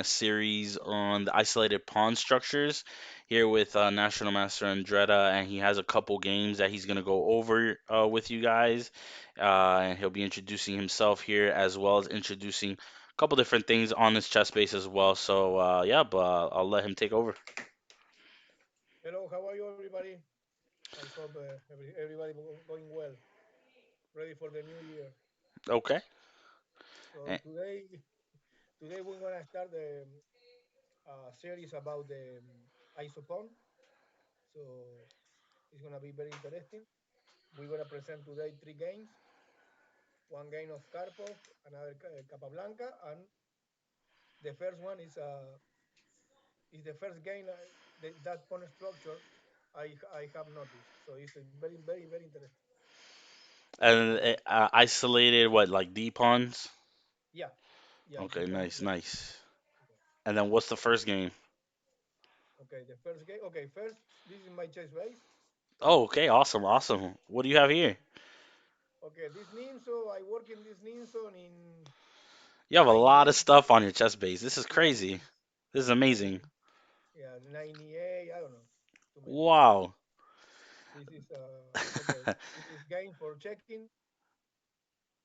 a series on the isolated pawn structures here with National Master Andretta, and he has a couple games that he's gonna go over with you guys, and he'll be introducing himself here as well as introducing a couple different things on this chess base as well. So yeah, but I'll let him take over. Hello, how are you, everybody? I hope everybody going well, ready for the new year. Okay. So Eh, today we're gonna start the series about the isopon. So it's gonna be very interesting. We're gonna present today three games. One game of Karpov, another Capablanca, and the first one is the first game that pawn structure I have noticed. So it's very interesting. And So isolated what like D pawns? yeah, yeah, it's Okay, depends. nice, Yeah. nice. And then what's the first game? Okay, the first game. Okay, first, this is my chess base. Oh, okay, awesome, awesome. What do you have here? Okay, this Nimso, I work in this Nimso in You have a lot of 98. stuff on your chest base. This is Yeah, crazy. This is yeah, amazing. yeah, 98. I don't know, too many. Wow. This is okay. This is game for checking.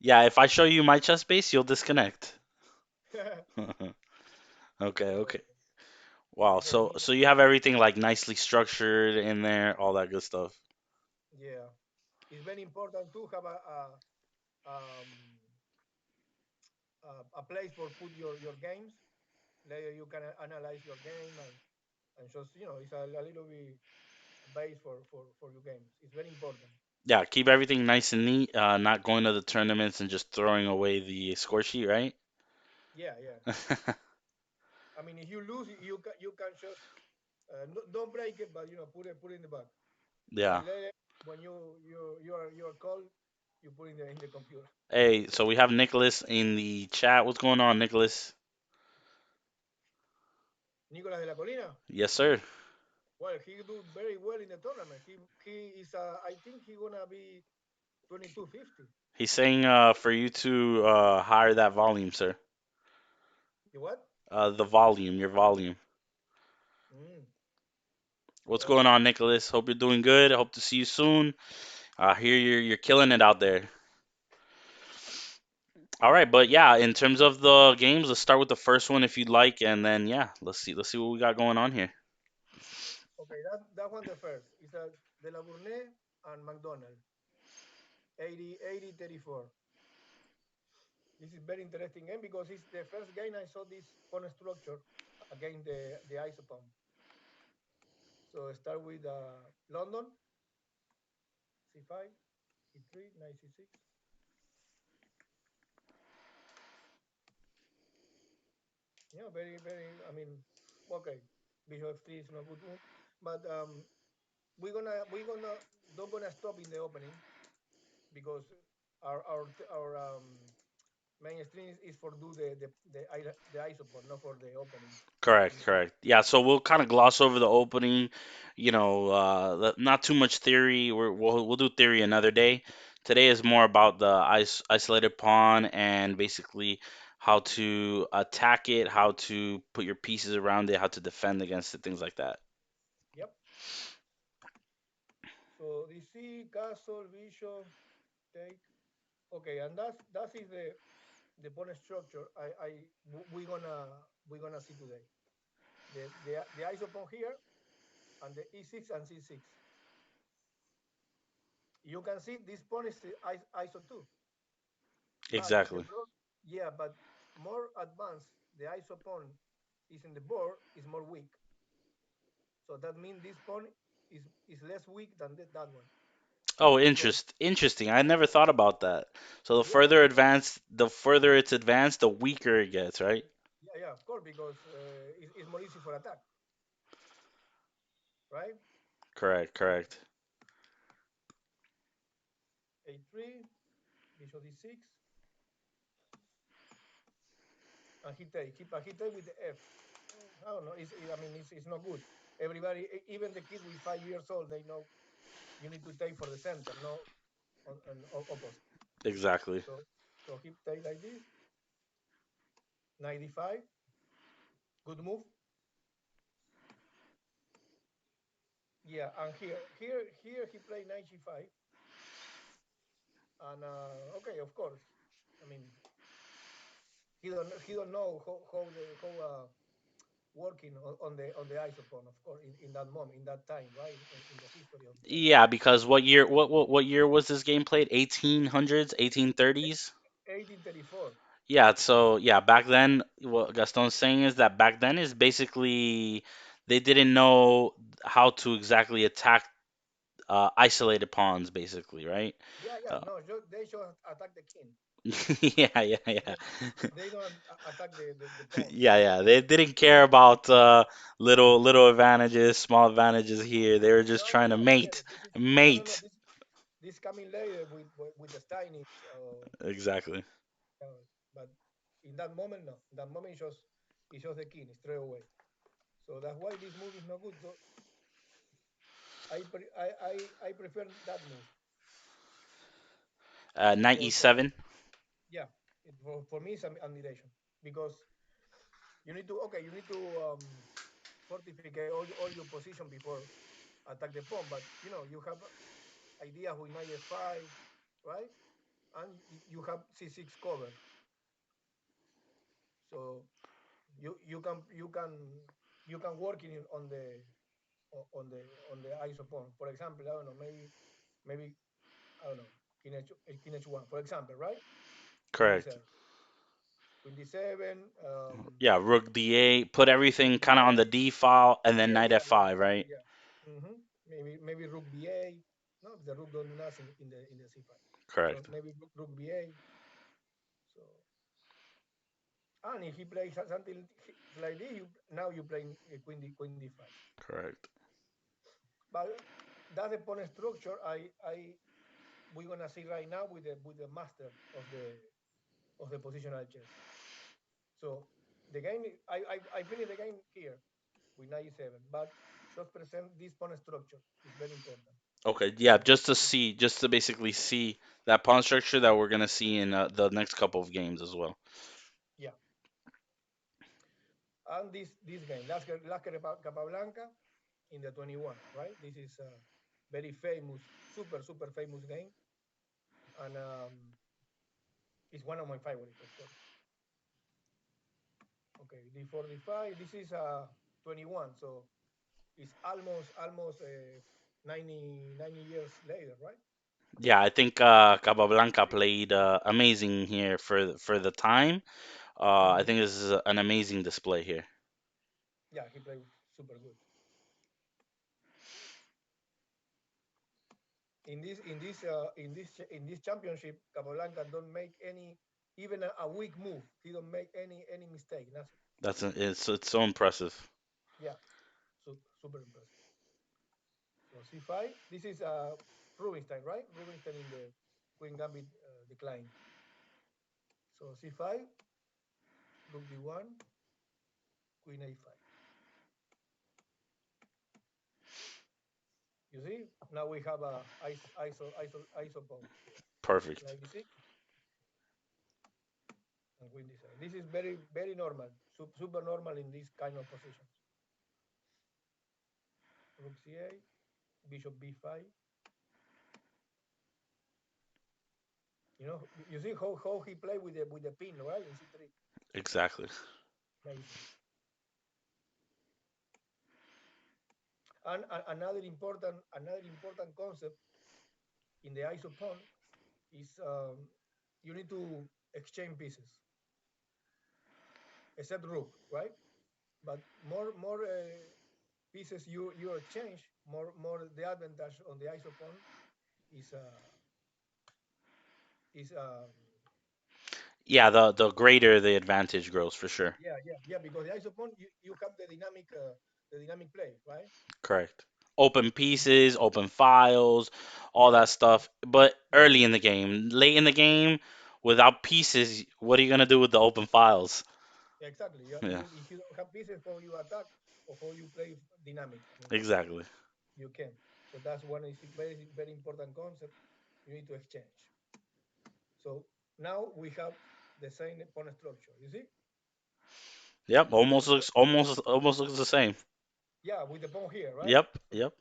Yeah, if I show you my chest base, you'll disconnect. Okay, So okay. Wow. this is So me. so you have everything like nicely structured in there, all that good stuff. Yeah, it's very important to have um, a place for put your games. Later you can analyze your game and just it's a little bit base for your games. It's very important. Yeah, keep everything nice and neat, not going to the tournaments and just throwing away the score sheet, right? Yeah, yeah. I mean, if you lose, you can just don't break it, but put it in the back. Yeah. And later, when you are called, you put in the computer. Hey, so we have Nicholas in the chat. What's going on, Nicholas? Nicolas de la Colina. Yes, sir. Well, he do very well in the tournament. He is. I think he gonna be 2250. He's saying for you to higher that volume, sir. You what? The volume, your volume. Mm, What's well, going on, Nicholas? Hope you're doing good. I hope to see you soon. I hear you're killing it out there. All right, but yeah, in terms of the games, let's start with the first one if you'd like, and then yeah, let's see what we got going on here. okay. That one the first is a De La Bournais and McDonald 80-34. This is very interesting game because it's the first game I saw this pawn structure against the isopon. So start with London c5, e3, knight c6. Very. I mean, okay, bishop f3 is not good move, but we're gonna don't gonna stop in the opening because our mainstream is for do the isopon, not for the opening. Correct, In the, correct. Yeah, so we'll kind of gloss over the opening, not too much theory. We'll do theory another day. Today is more about the isolated pawn and basically how to attack it, how to put your pieces around it, how to defend against it, things like that. yep. So DC castle bishop take. Okay, and that is the pawn structure. We're gonna see today. The isopon here and the e6 and c6. You can see this pawn is ISO 2, but Exactly. yeah, but more advanced the ISO pawn is in the board is more weak. So that means this pawn is less weak than that one. Oh, So interesting. I never thought about that. So yeah, the further it's advanced, the weaker it gets, right? yeah, of course, because it's more easy for attack, right? Correct, correct. A3, bishop d6, and he take with the F. I don't know. I mean, it's not good. Everybody, even the kid with 5 years old, they know you need to take for the center, no on opposite. Exactly. So he take like this, 95. Good move. Yeah, and here he played knight g5, and okay, of course. I mean, he don't know how working on the isopon, of course, in that moment, in that time, right, in the history of chess. Yeah, because what year was this game played? 1800s, 1830s? 1834. Yeah, so yeah, back then what Gaston's saying is that back then is basically they didn't know how to exactly attack isolated pawns basically, right? Yeah, yeah, Uh, no, they should attack the king. yeah, yeah, yeah. They don't attack the pawns. Yeah, yeah. They didn't care about little advantages, small advantages here. They were just No, no, trying to no. Forget mate, it. This is no. mate. This coming later with the Steinics. Exactly. But in that moment, no. In that moment, it's just the king straight away. So that's why this move is not good. So I prefer that move Knight because e7. yeah, for me it's an admiration because you need to fortify all your position before attack the pawn. But you have idea with knight f5, right? And you have c6 cover, so you can work on the iso pawn. For example, I don't know, maybe I don't know, king h1, for example, right? Queen Correct. d7, queen d7, Yeah, rook d8. Put everything rook kind of on the d8. d file, and then Yeah, knight yeah, yeah, f5, exactly, right? yeah. Maybe rook b8. No, the rook don't do nothing in the c5. So Correct. maybe rook b8. So and if he plays something like this, now you play queen d5. Correct. But that's the pawn structure. I we're gonna see right now with the master of the positional chess. So the game, I finished the game here with 97, but just present this pawn structure is very important. Okay. Yeah, Okay. just to basically see that pawn structure that we're gonna see in the next couple of games as well. Yeah, and this game, Las Capablanca in the 21, right? This is a very famous, super famous game, and it's one of my favorites, of course. Okay, D4, D5. This is 21, so it's almost 90 years later, right? Yeah, I think Capablanca played amazing here for the time. I Hmm. think this is an amazing display here. Yeah, he played super good. In this championship, Capablanca don't make any, even a weak move. He don't make any mistake. Nothing. It's so impressive. Yeah, super impressive. So C5. This is Rubinstein, right? Rubinstein in the Queen Gambit decline. So C5, Rook D1, Queen A5. You see? Now we have a ISO pawn here. Perfect. Knight D6 and Queen D7. This is very very normal, super normal in these kind of positions. Rook C8, Bishop B5. You see how he played with the pin, right? In C3. Exactly. Amazing. And another important concept in the ISO pawn is you need to exchange pieces, except rook, right? But more pieces you exchange, more the advantage on the ISO pawn is is Yeah, the greater the advantage grows for sure. yeah, because the ISO pawn you have the dynamic play, right? Correct. Open pieces, open files, all Yeah, that stuff. But early in the game, late in the game, without pieces, what are you gonna do with the open files? exactly. Yeah, If you don't have pieces, how you attack or how you play dynamic. I mean, exactly. you can. So that's one is very very important concept. You need to exchange. So now we have the same pawn structure. You see? Yep. So Almost looks the same. yeah, with the pawn here, right? Yep. Yep.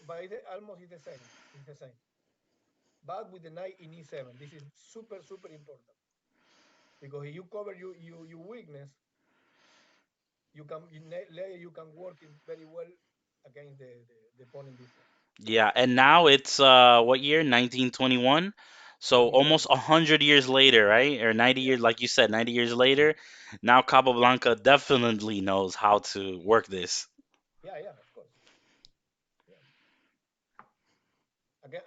But almost is the same. It's the same. But with the knight in e7, this is super important because if you cover your weakness, later you can work it very well against the pawn in d4. Yeah. And now it's what year? 1921. So almost 1920. 100 years later, right? Or 90 Yeah, years, like you said, 90 years later. Now Capablanca definitely knows how to work this. yeah, of course. Yeah.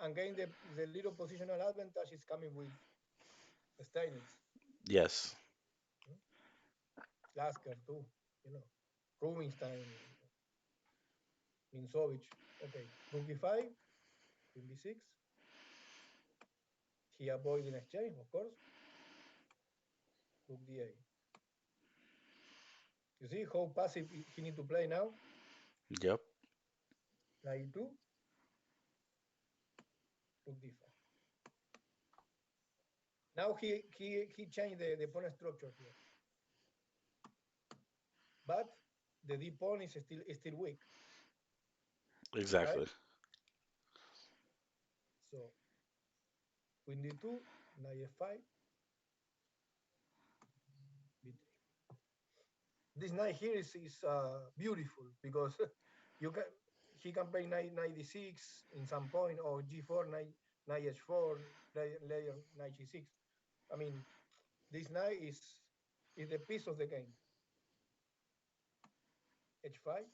Again, the little positional advantage is coming with Steinitz, Yes. hmm? Lasker too, you know, Rubinstein, Minzovich. Okay, rook e5, queen b6. He avoiding exchange, of course. Rook d8. You see how passive he need to play now? Yep. Knight e2, rook d5. Now he changed the pawn structure here, but the d pawn is still weak, right? Exactly. So queen d2, knight f5, b3. This knight here is beautiful because you can he can play knight d6 in some point or g4 knight h4 later knight g6. I mean this knight is the piece of the game. H5,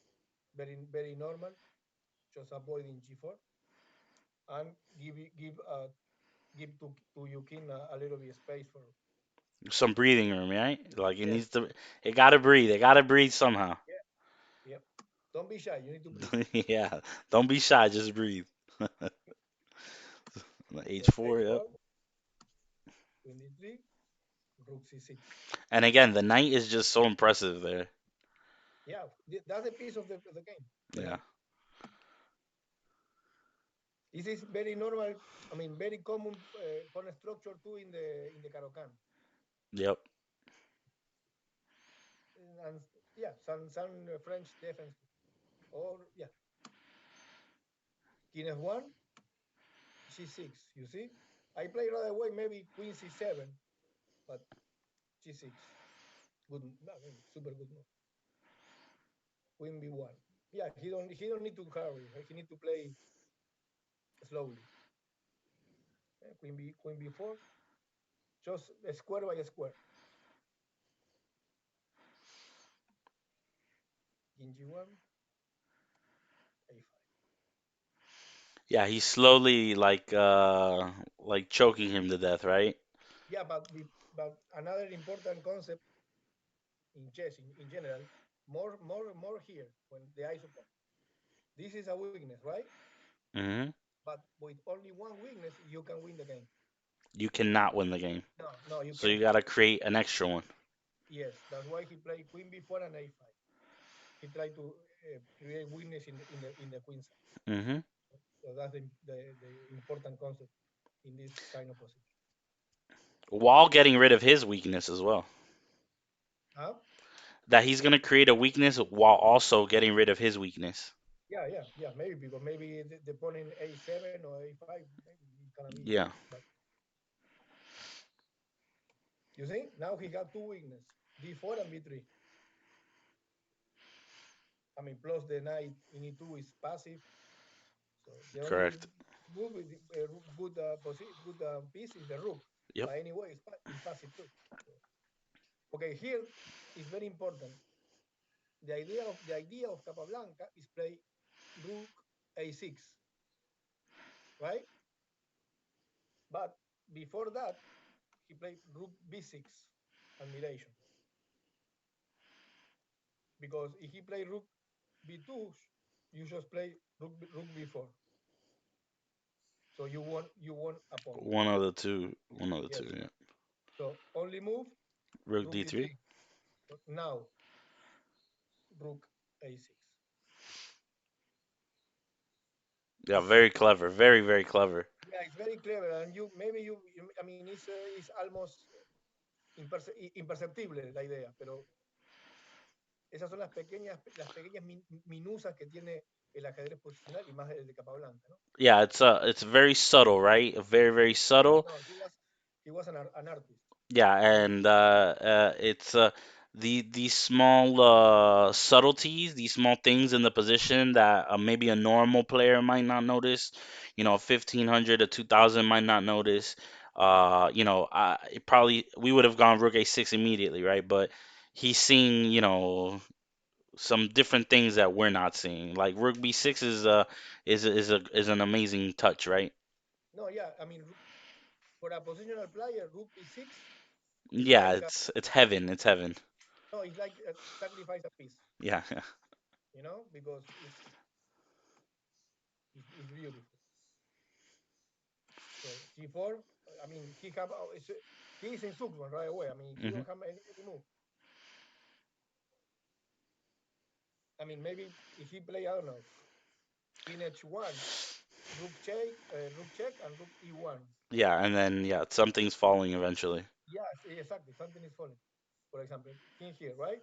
very normal, just avoiding g4 and give to your king a little bit space for. Some breathing room, right? Like it Yes, needs to. It gotta breathe. It gotta breathe somehow. yeah, yeah. Don't be shy. You need to breathe. Yeah. Don't be shy. Just breathe. So H4. Yep. h4, queen d3, rook c6. And again, the knight is just so impressive there. Yeah, that's a piece of the game. The Yeah. knight. This is very normal. I mean, very common pawn structure too in the Caro-Kann. Yep. And yeah, some French defense too. Or yeah, king f1, g6. You see, I play right away maybe queen c7, but g6. Good. I mean, super good move. Queen b1. Yeah, he don't need to hurry. He need to play slowly. Queen b4, just a square by a square. King g1, a5. Yeah. He's slowly like choking him to death, right? Yeah, but another important concept in chess in general, more here when the ice upon. This is a weakness, right? Hmm. But with only one weakness, you can win the game. You cannot win the game. No, you So you can't. gotta create an extra one. Yes, that's why he played queen b4 and a5. He tried to create weakness in the queen side. Hmm. So that's the important concept in this kind of position. While getting rid of his weakness as well. Huh? That he's gonna create a weakness while also getting rid of his weakness. Yeah. Maybe because maybe the pawn in a7 or a5, maybe it's gonna be Yeah. weak. But you see, now he got two weakness, d4 and b3. I mean, plus the knight in e2 is passive. So the only Correct. move with good piece is the rook. Yep. But anyway, it's passive too. So, okay, here is very important. The idea of Capablanca is play rook a6, right? But before that, he played rook b6, admiration. Because if he play rook b2, you just play rook b4. So you won a pawn. One of the two. One of the two. Yes. Yeah. So only move Rook rook D3. d3. So now rook a6. Yeah. It's Very simple. clever. Very clever. Yeah, it's very clever, and I mean, it's almost imperceptible la idea, pero Esas son las pequeñas minusas que tiene el ajedrez posicional y más el de Capablanca, ¿no? Yeah, it's very subtle, right? Very Yeah, subtle. no, he was an artist, Yeah, really. and it's these small subtleties, these small things in the position that maybe a normal player might not notice. You know, 1500 to 2000 might not notice. It probably we would have gone rook a6 immediately, right? But he's seeing, some different things that we're not seeing. Like rook b6 is an amazing touch, right? No, yeah, I mean, for a positional player, rook b6 is Yeah, like, it's heaven. It's heaven. no, it's like sacrifice a piece, Yeah. because it's beautiful. So g4, I mean, he's in sux one right away. I mean, he Hmm. don't have any move. I mean, maybe if he play, I don't know, king h1, rook check, and rook e1. Yeah, and then yeah, something's falling eventually. Yes, exactly. Something is falling. For example, king here, right?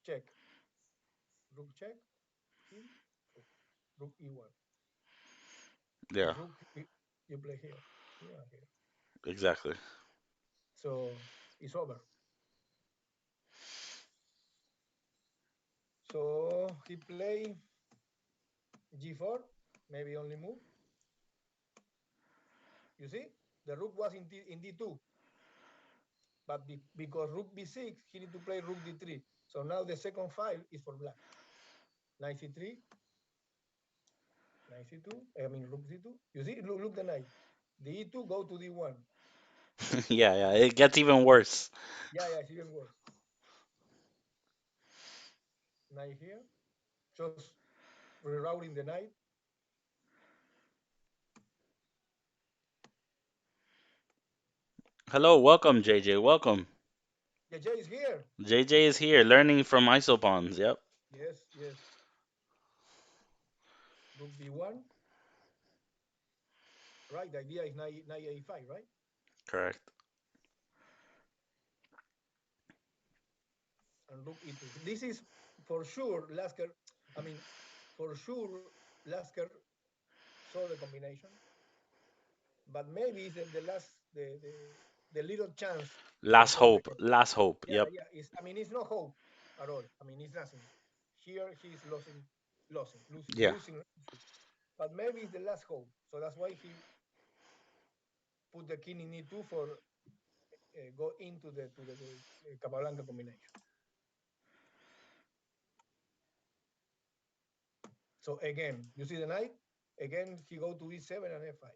Check, rook check, king, rook e1. Yeah, If you play here, yeah, here. exactly. So it's over. So he play g4, maybe only move. You see, the rook was in d2, but because rook b6, he need to play rook d3. So now the second file is for black. Knight c3, knight c2. I mean rook c2. You see, look the knight. The e2 go to d1. Yeah, yeah, it gets even worse. Yeah, yeah, it's even worse. Knight here, just rerouting the knight. Hello, welcome, JJ. Welcome. Yeah, Jay is here. JJ is here, learning from isopawns. Yep, Yes, yes. Rook b1. Right, the idea is knight a5, right? correct. And rook e2. This is for sure Lasker. I mean, for sure Lasker saw the combination, but maybe it's the little chance Last for the hope. Last hope. yeah, Yep. yeah. I mean, it's no hope at all. I mean, it's nothing. Here he's Yeah. losing, but maybe it's the last hope. So that's why he put the king in e2 for go into the to the Capablanca combination. So again, you see the knight. Again, he go to e7 and f5,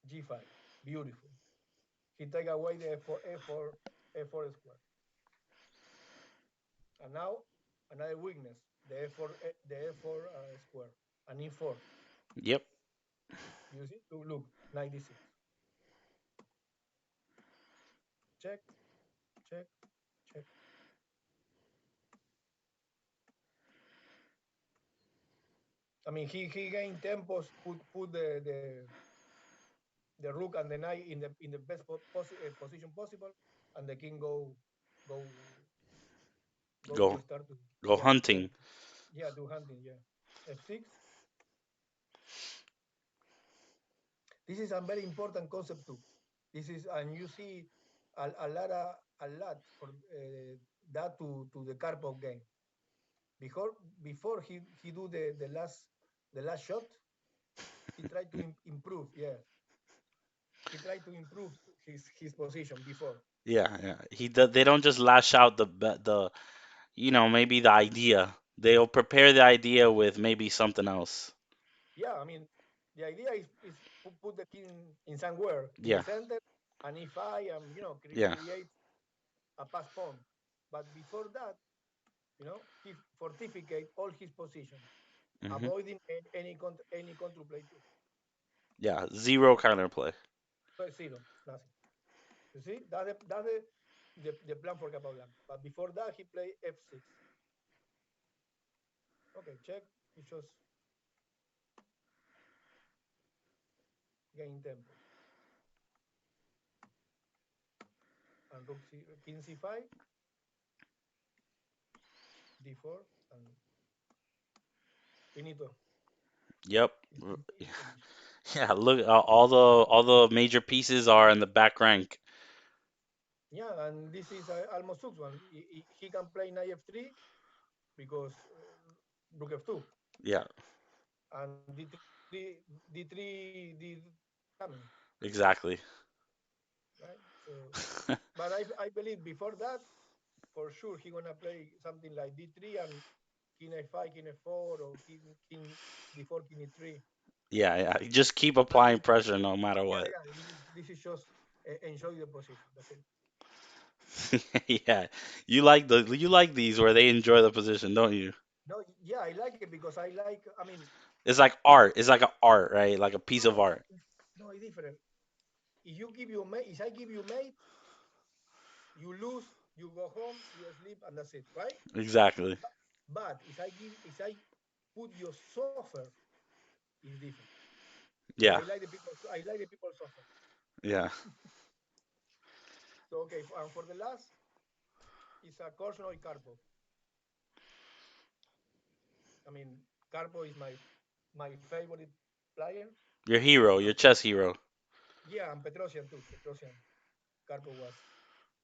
g5. Beautiful. He take away the f4 square. And now another weakness, the f4 square, and e4. Yep. You see? Look, 96. Check, check, check. I mean, he gained tempos, put the rook and the knight in the best position possible, and the king go go Go to start to go yeah hunting. do hunting f6. This is a very important concept too. This is and you see a lot for that to the Karpov game. Before before he do the last shot, he tried to improve. Yeah, he tried to improve his position before. Yeah, yeah. They don't just lash out maybe the idea. They'll prepare the idea with maybe something else. Yeah, I mean, the idea is put the king in somewhere in the Yeah. center, and if I am Yeah. create a pass pawn, but before that, he fortificate all his position, Hmm. avoiding any counterplay too. Yeah, zero counterplay. So it's zero, nothing. You see, that's the plan for Capablanca. But before that, he played f6. Okay, check. He just gain tempos. and king c5, d4, and finito. Yep. It's easy position. Yeah, look, all the major pieces are in the back rank. Yeah, and this is almost six one. He can play knight f3 because rook f2 Yeah, and d3 coming, exactly. right? So, but I believe before that, for sure he gonna play something like d3 and king f5, king f4, or king d4, king e3. Yeah, yeah. You just keep But applying pressure no matter yeah, what. yeah, this is just enjoy the position. That's it. Yeah, you like these where they enjoy the position, don't you? No, yeah, I like it because I like. I mean, It's like art. It's like an art, right? Like a no, piece of no, art. no, it's different. If I give you mate, you lose, you go home, you sleep, and that's it, right? Exactly. But if I put your suffer, it's different. So Yeah, I like the people suffer. yeah. So okay, and for the last is a Korsnoy Karpov. I mean, Karpov is my favorite player. Your hero, And your chess hero. yeah, and Petrosian too. Petrosian Karpov was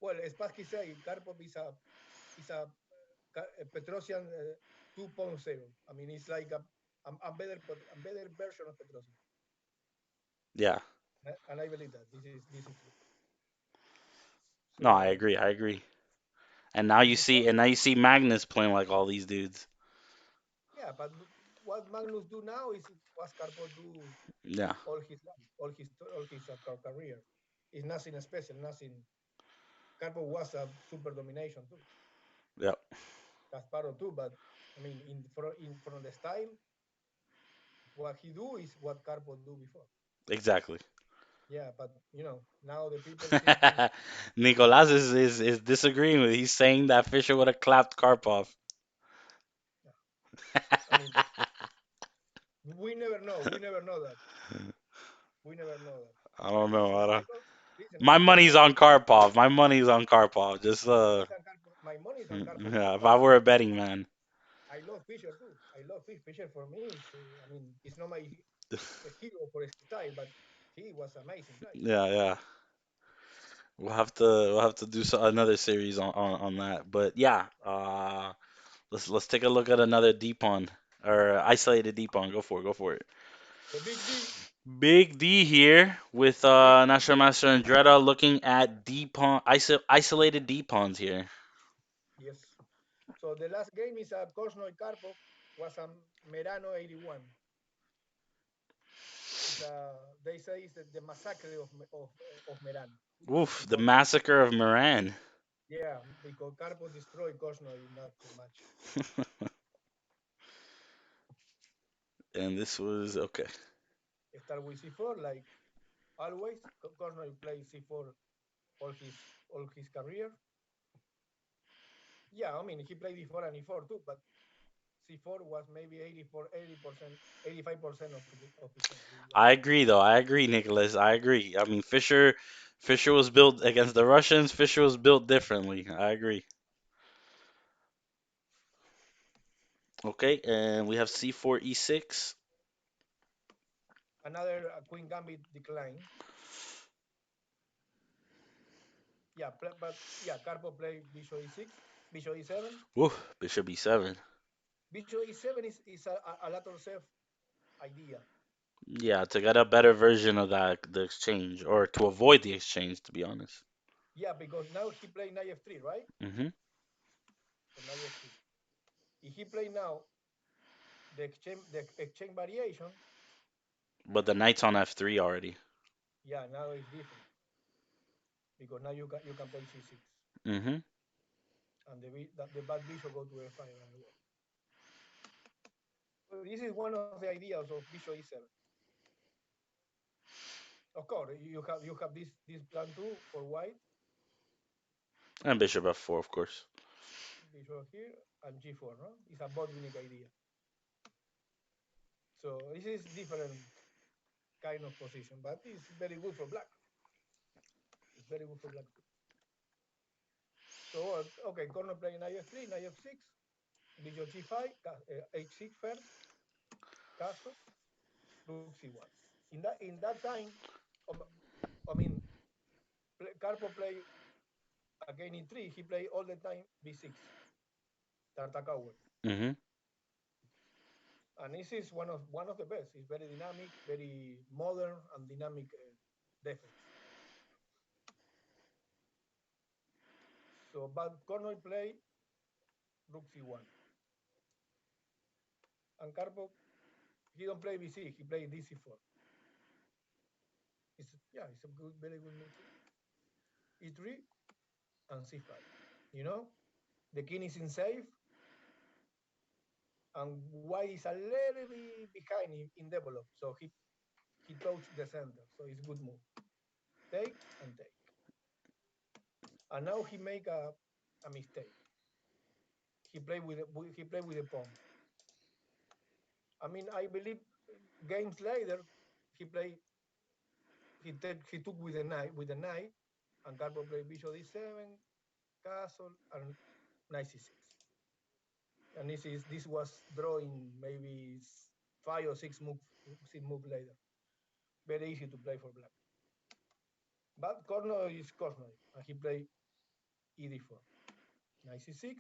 well. Spassky say Karpov is a Petrosian 2.0. I mean, it's like a better version of Petrosian, Yeah. and I believe that this is true. No, I So agree. I agree. before, And now you see Magnus playing like all these dudes. yeah, but what Magnus do now is what Karpov do Yeah. all his life, all his career. It's nothing special, nothing. Karpov was a super domination too. Yep. Kasparov too, but I mean, in from the style, what he do is what Karpov do before. Exactly. Yeah, but now the people thinking, Nicolas is disagreeing with. He's saying that Fischer would have clapped Karpov. yeah, I mean, we never know. We never know that. We never know that. I don't know. Listen, I don't. I My love money's on Karpov. Karpov. My money's on Karpov. Just My money is on Karpov too, yeah. If but I were a betting man. I love Fischer too. I love Fischer for me. I mean, it's not my hero for style, but he was amazing player. Yeah, yeah. We'll have to do another series on that. But yeah, let's take a look at another D pawn or isolated D pawn. Go for it. Go for it. The big D, Big D here with big National D. Master Andretta looking at D pawn isolated D pawns here. Yes. So the last game is a Korsnoy Karpov was a Merano 81. It's a they say it's the massacre of Merano Oof, the because massacre of Moran. yeah, because Karpov destroyed Korsnoy in that match. And this was okay. Start with C4 like always. Korsnoy plays C4 all his career. Yeah, I mean he played D4 and E4 too, but C4 was maybe 84, 80%, 85% of his game. I agree though. I agree, Nicholas. I agree. I mean, Fischer was built against the Russians. Fischer was built differently. I agree. Okay, and we have C4 E6. Another Queen Gambit decline. Yeah, but yeah, Karpov play Bishop E6, Bishop E7. Oof, Bishop E7. Bishop E7 is a latter self idea. Yeah, to get a better version of the exchange, or to avoid the exchange, to be honest. Yeah, because now he play knight F3, right? Hmm. So knight F3. If he play now the exchange variation, But the knight's on F3 already. yeah, now it's different because now you can play C6 Hmm. and the bad bishop go to F5 as well. So this is one of the ideas of Bishop E7. Of course, you have this plan too for white, And Bishop F4, of course. bishop here and G4. No, it's a Botvinnik idea. So this is different kind of position, but it's very good for black. It's very good for black too. okay, corner playing knight f3, knight f6, bishop g5, h6 first, castle, rook c1. In that time, um, I mean, Karpov play again in three. He play all the time b6, Tartakower, Hmm. and this is one of the best. It's very dynamic, very modern and dynamic defense. So, but Kornoy play rook c1, and Karpov he don't play b6. He play dc4. It's a good, very good move too. E3 and c5. You know, the king is in safe, and white is a little bit behind in develop. So he touched the center. So it's good move. Take and take. And now he make a mistake. He played with the pawn. I mean, I believe games later he play he took with the knight, and Karpov played bishop d7, castle, and knight c6. And this was drawing maybe 5 or 6 move later. Very easy to play for black. But Korno is Korno, and he played e4, knight c6,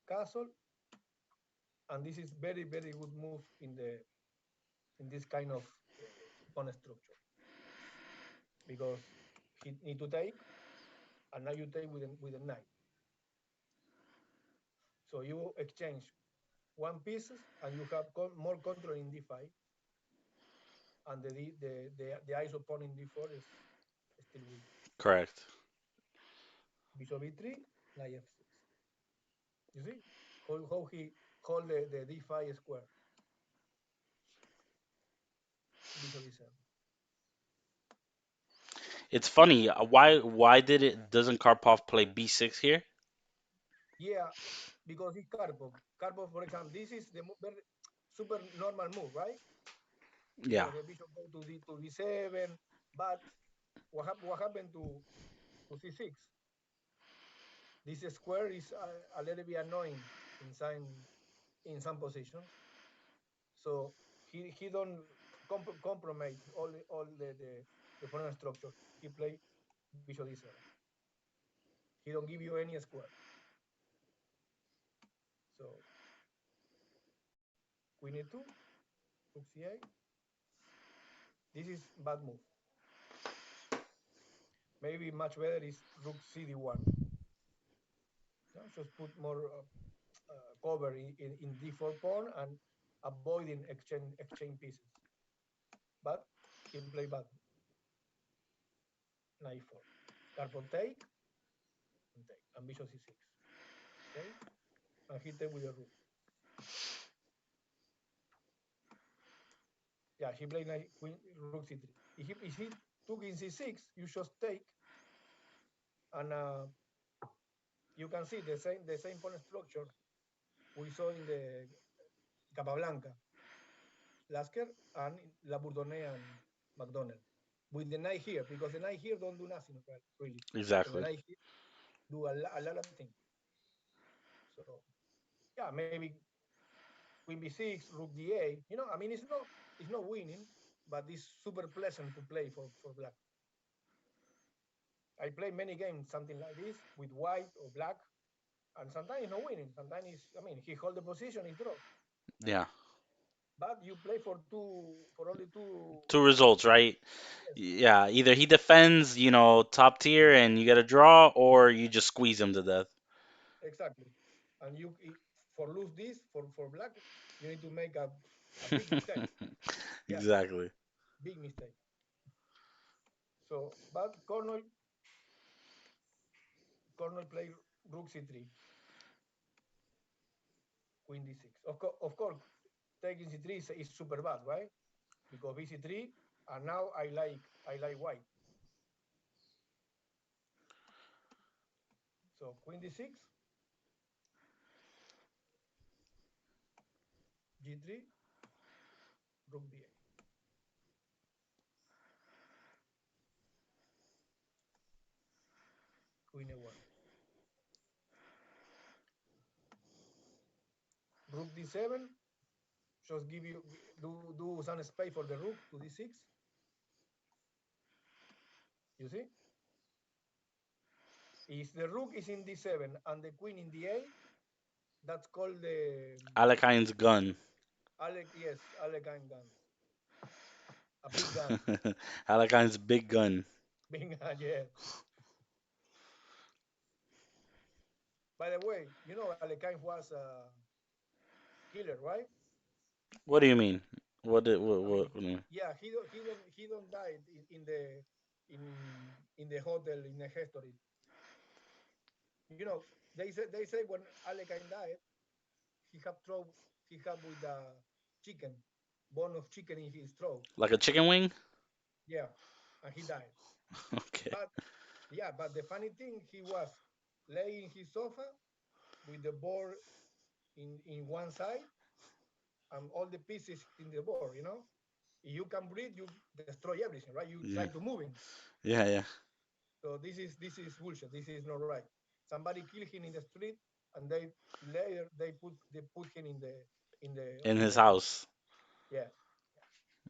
castle, and this is very very good move in this kind of pawn structure because he need to take, and now you take with a knight. So you exchange one pieces, and you have more control in d5, and the ISO pawn in d4 is still weak. Correct. Bishop e3, knight f6. You see how he hold the d5 square. Bishop e7. It's funny. Why did it doesn't Karpov play b6 here? Yeah, because it's Karpov. Karpov, for example, this is the very super normal move, right? Yeah. Because the bishop go to d7, but what happened to c6? This square is a little bit annoying in some positions. So he don't compromise all the pawn structure. He play bishop d7. He don't give you any square. So queen e2, rook c8. This is bad move. Maybe much better is rook cd1. No? Just put more cover in d4 pawn and avoiding exchange pieces. But he play bad. Knight 4. Karpov take and take. And bishop c6. Take and he take with the rook. Yeah, he played knight queen rook c3. If he took in c6, you just take, and you can see the same pawn structure we saw in the Capablanca, Lasker, and La Bourdonnais and McDonald. With the knight here, because the knight here don't do nothing really. So the Exactly. knight here do a lot of things. So yeah, maybe queen b6, rook d8. I mean, it's not winning, but it's super pleasant to play for black. I play many games something like this with white or black, and sometimes it's not winning. Sometimes I mean, he hold the position, he draw. Yeah. But you play for only two. Two results, right? Yes, Yeah. Either he defends, top tier, and you get a draw, or you just squeeze him to death. exactly. And for lose this for black, you need to make a big mistake. Yeah, Exactly. big mistake. So, but Cornell play rook c3, queen d6. Of course, taking c3 is super bad, right? Because bc3, and now I like white. So queen d6, g3, rook d8, queen a1. d7, just give you do some space for the rook to d6. You see, if the rook is in d7 and the queen in d8, that's called the Alekhine's gun. Alec. Yes, Alekhine gun, a big gun, Alekhine's big gun. big gun. Yeah. By the way, you know Alekhine was a killer, right? What do you mean? I mean, What do you mean? yeah, he don't die in the hotel in the history. You know, they say when Alekhine died, he have throat he have with the chicken, bone of chicken in his throat. Like a chicken wing? Yeah, and he died. Okay. But yeah, but the funny thing, he was laying his sofa with the board in one side and all the pieces in the board. You know, if you can breathe, you destroy everything, right? You try Yeah. to move him. Yeah, yeah. So this is bullshit. This is not right. Somebody kill him in the street, and they later they put him in the In in his the house. yeah.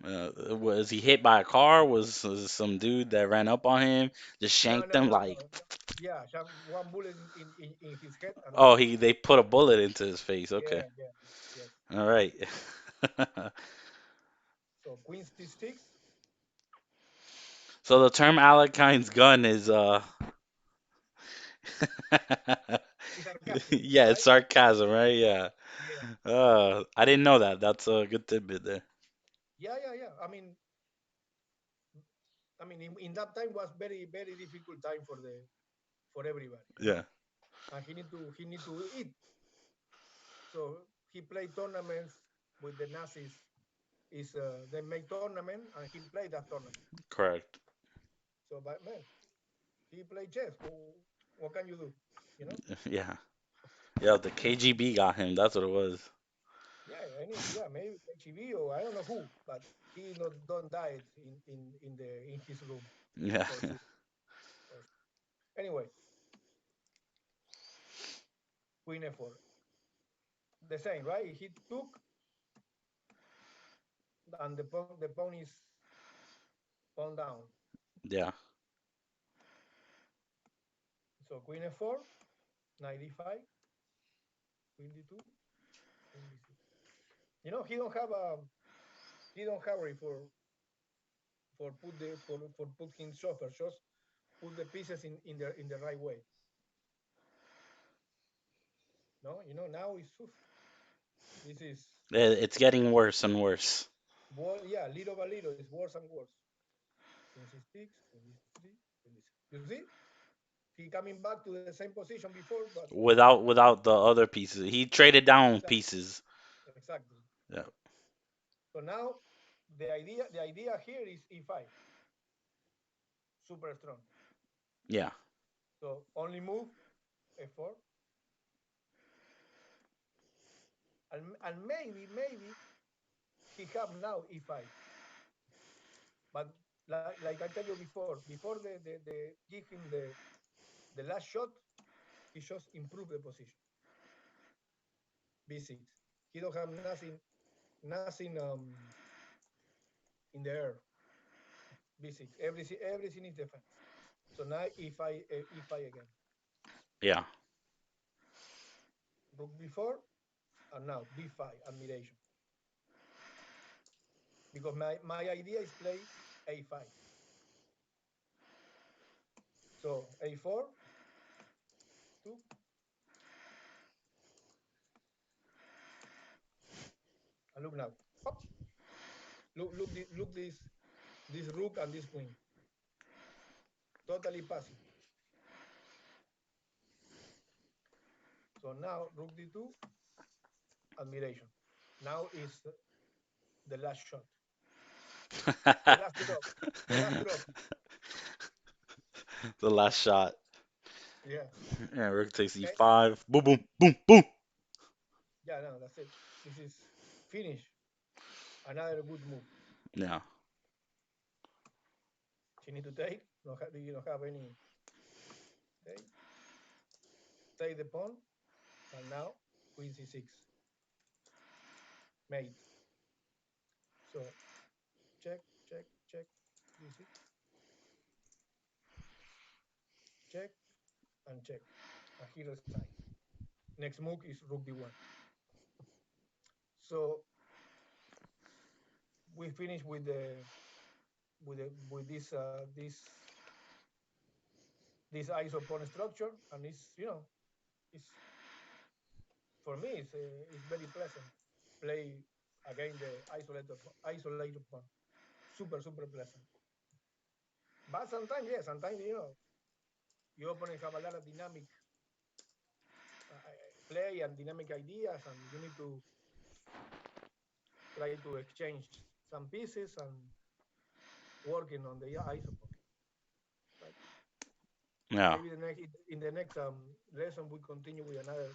Was he hit by a car? Was it some dude that ran up on him, just No, shanked no, him no, like, no, no. Yeah, shot one bullet in his head and oh, died. he they put a bullet into his face. Okay. Yeah, yeah, yes. All right. So Queen C6 So the term Alekhine's gun is is sarcastic, yeah, it's right? sarcasm, right? Yeah. Yeah, I didn't know that. That's a good tidbit there. yeah, yeah, yeah. I mean, in that time was very, very difficult time for everybody, you know. Yeah. And he need to eat. So he played tournaments with the Nazis. Is They make tournament and he played that tournament. Correct. So, but man, he played chess. What can you do? You know? Yeah. Yeah, the KGB got him. That's what it was. Yeah, maybe HEV or I don't know who, but he not don't die in his room Yeah. for sure. For sure. Anyway, Queen F4, the same, right? He took and the pawn is pawn down. Yeah. So Queen F4, knight D5, Queen D2, Queen D6. He don't have hurry for put him suffer. Just put the pieces in the right way. No, now it's this is It's getting worse and worse. yeah, little by little, it's worse and worse. Queen C6, Queen D3, Queen D6. You see, he coming back to the same position before, but Without the other pieces. He traded down exactly, pieces. exactly. Yeah. So now the idea here is E5, super strong. Yeah. So only move F4, and maybe he have now E5, but like I tell you before the give him the last shot, he just improve the position. B6. He don't have nothing in the air. B6. Everything is defense. So now E5 again. Yeah. Rook B4 and now B5 admiration. Because my idea is play A5. So A4, 2, and look now. Pop. Look this rook and this queen. Totally passive. So now rook D2, admiration. Now is the last shot. The last drop. The last drop. The last shot. Yeah. Yeah, Rook takes Okay. E5. Boom, boom, boom, boom. Yeah, no, that's it. This is finish. Another good move. Yeah. She need to take. You don't have any take. Take the pawn. And now Queen C6. mate. So check, check, check. Do you see? Check and check. And here is I. Next move is rook d1. So we finish with this iso pawn structure, and it's it's for me it's very pleasant play against the isolated pawn. Super pleasant. But sometimes, yeah, sometimes your opponent have a lot of dynamic play and dynamic ideas, and you need to try to exchange some pieces and working on the isopod, right? Yeah. Maybe in the next lesson we continue with another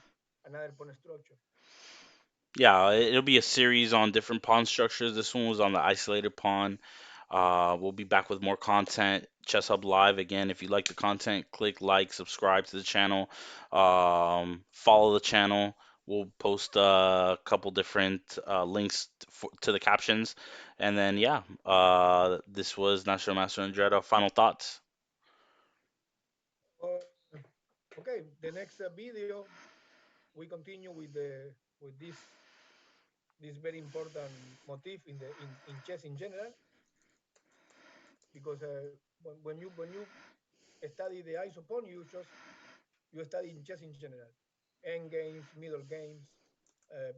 pawn structure. Yeah, it'll be a series on different pawn structures. This one was on the isolated pawn. We'll be back with more content. Chess Hub Live again. If you like the content, click like, subscribe to the channel, follow the channel. We'll post a couple different links to the captions, and then yeah, this was National Master Andretta. Final thoughts. Uh, okay, the next video we continue with this very important motif in chess in general, because when you study the isopon, you study in chess in general, end games, middle games, uh,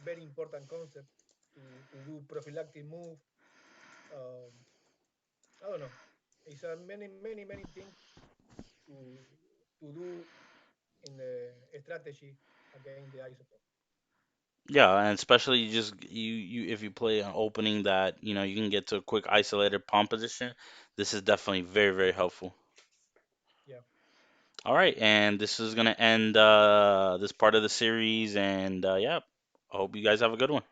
very important concept to do prophylactic move. Um, I don't know. It's many things to to do in the strategy against the isopon. Yeah, and especially you if you play an opening that you can get to a quick isolated pawn position, this is definitely very helpful. Yeah. All right, and this is gonna end this part of the series, and yeah, I hope you guys have a good one.